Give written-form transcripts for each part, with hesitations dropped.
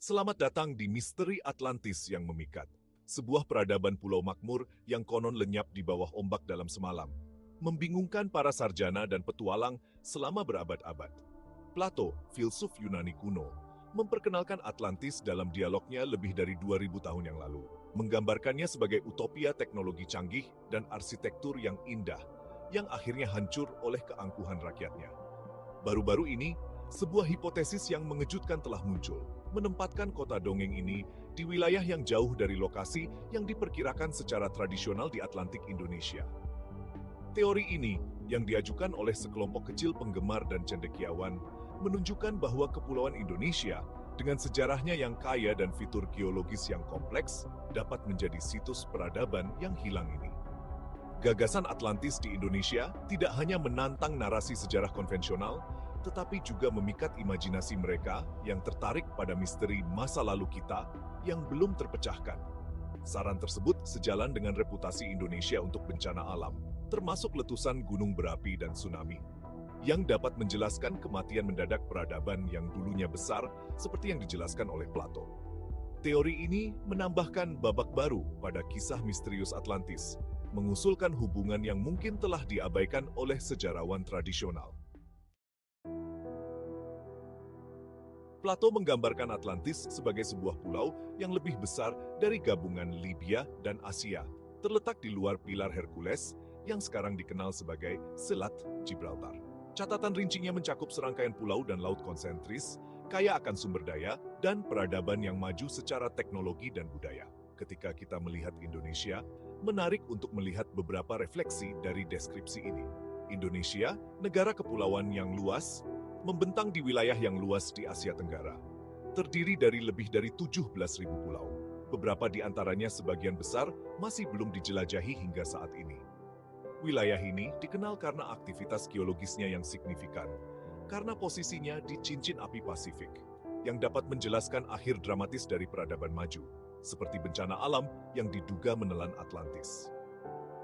Selamat datang di Misteri Atlantis yang memikat, sebuah peradaban pulau makmur yang konon lenyap di bawah ombak dalam semalam, membingungkan para sarjana dan petualang selama berabad-abad. Plato, filsuf Yunani kuno, memperkenalkan Atlantis dalam dialognya lebih dari 2000 tahun yang lalu, menggambarkannya sebagai utopia teknologi canggih dan arsitektur yang indah, yang akhirnya hancur oleh keangkuhan rakyatnya. Baru-baru ini, sebuah hipotesis yang mengejutkan telah muncul, menempatkan kota dongeng ini di wilayah yang jauh dari lokasi yang diperkirakan secara tradisional di Atlantik Indonesia. Teori ini, yang diajukan oleh sekelompok kecil penggemar dan cendekiawan, menunjukkan bahwa Kepulauan Indonesia, dengan sejarahnya yang kaya dan fitur geologis yang kompleks, dapat menjadi situs peradaban yang hilang ini. Gagasan Atlantis di Indonesia tidak hanya menantang narasi sejarah konvensional, tetapi juga memikat imajinasi mereka yang tertarik pada misteri masa lalu kita yang belum terpecahkan. Saran tersebut sejalan dengan reputasi Indonesia untuk bencana alam, termasuk letusan gunung berapi dan tsunami, yang dapat menjelaskan kematian mendadak peradaban yang dulunya besar seperti yang dijelaskan oleh Plato. Teori ini menambahkan babak baru pada kisah misterius Atlantis, mengusulkan hubungan yang mungkin telah diabaikan oleh sejarawan tradisional. Plato menggambarkan Atlantis sebagai sebuah pulau yang lebih besar dari gabungan Libya dan Asia, terletak di luar pilar Hercules yang sekarang dikenal sebagai Selat Gibraltar. Catatan rincinya mencakup serangkaian pulau dan laut konsentris, kaya akan sumber daya, dan peradaban yang maju secara teknologi dan budaya. Ketika kita melihat Indonesia, menarik untuk melihat beberapa refleksi dari deskripsi ini. Indonesia, negara kepulauan yang luas, membentang di wilayah yang luas di Asia Tenggara. Terdiri dari lebih dari 17.000 pulau. Beberapa di antaranya sebagian besar masih belum dijelajahi hingga saat ini. Wilayah ini dikenal karena aktivitas geologisnya yang signifikan, karena posisinya di cincin api Pasifik, yang dapat menjelaskan akhir dramatis dari peradaban maju, seperti bencana alam yang diduga menelan Atlantis.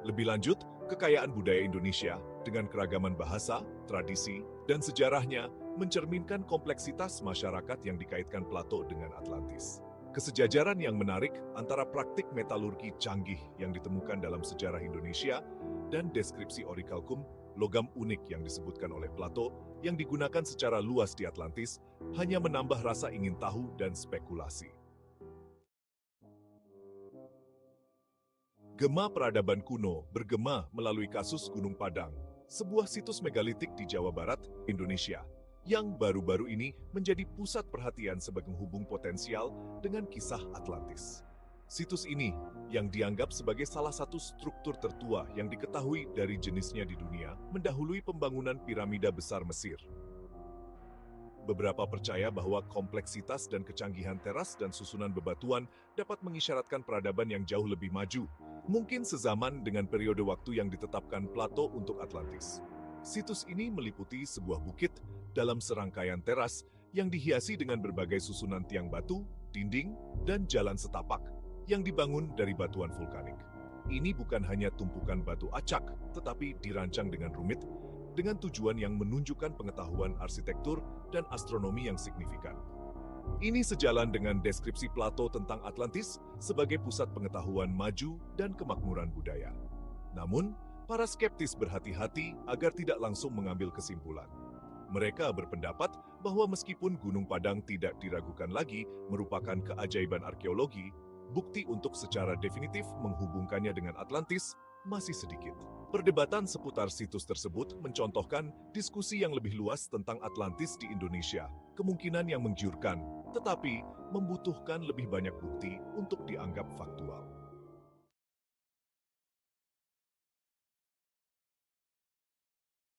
Lebih lanjut, kekayaan budaya Indonesia dengan keragaman bahasa, tradisi, dan sejarahnya mencerminkan kompleksitas masyarakat yang dikaitkan Plato dengan Atlantis. Kesejajaran yang menarik antara praktik metalurgi canggih yang ditemukan dalam sejarah Indonesia dan deskripsi orichalcum, logam unik yang disebutkan oleh Plato yang digunakan secara luas di Atlantis, hanya menambah rasa ingin tahu dan spekulasi. Gema peradaban kuno bergema melalui kasus Gunung Padang, sebuah situs megalitik di Jawa Barat, Indonesia, yang baru-baru ini menjadi pusat perhatian sebagai penghubung potensial dengan kisah Atlantis. Situs ini, yang dianggap sebagai salah satu struktur tertua yang diketahui dari jenisnya di dunia, mendahului pembangunan piramida besar Mesir. Beberapa percaya bahwa kompleksitas dan kecanggihan teras dan susunan bebatuan dapat mengisyaratkan peradaban yang jauh lebih maju, mungkin sezaman dengan periode waktu yang ditetapkan Plato untuk Atlantis. Situs ini meliputi sebuah bukit dalam serangkaian teras yang dihiasi dengan berbagai susunan tiang batu, dinding, dan jalan setapak yang dibangun dari batuan vulkanik. Ini bukan hanya tumpukan batu acak, tetapi dirancang dengan rumit, dengan tujuan yang menunjukkan pengetahuan arsitektur dan astronomi yang signifikan. Ini sejalan dengan deskripsi Plato tentang Atlantis sebagai pusat pengetahuan maju dan kemakmuran budaya. Namun, para skeptis berhati-hati agar tidak langsung mengambil kesimpulan. Mereka berpendapat bahwa meskipun Gunung Padang tidak diragukan lagi merupakan keajaiban arkeologi, bukti untuk secara definitif menghubungkannya dengan Atlantis masih sedikit. Perdebatan seputar situs tersebut mencontohkan diskusi yang lebih luas tentang Atlantis di Indonesia, kemungkinan yang menggiurkan, tetapi membutuhkan lebih banyak bukti untuk dianggap faktual.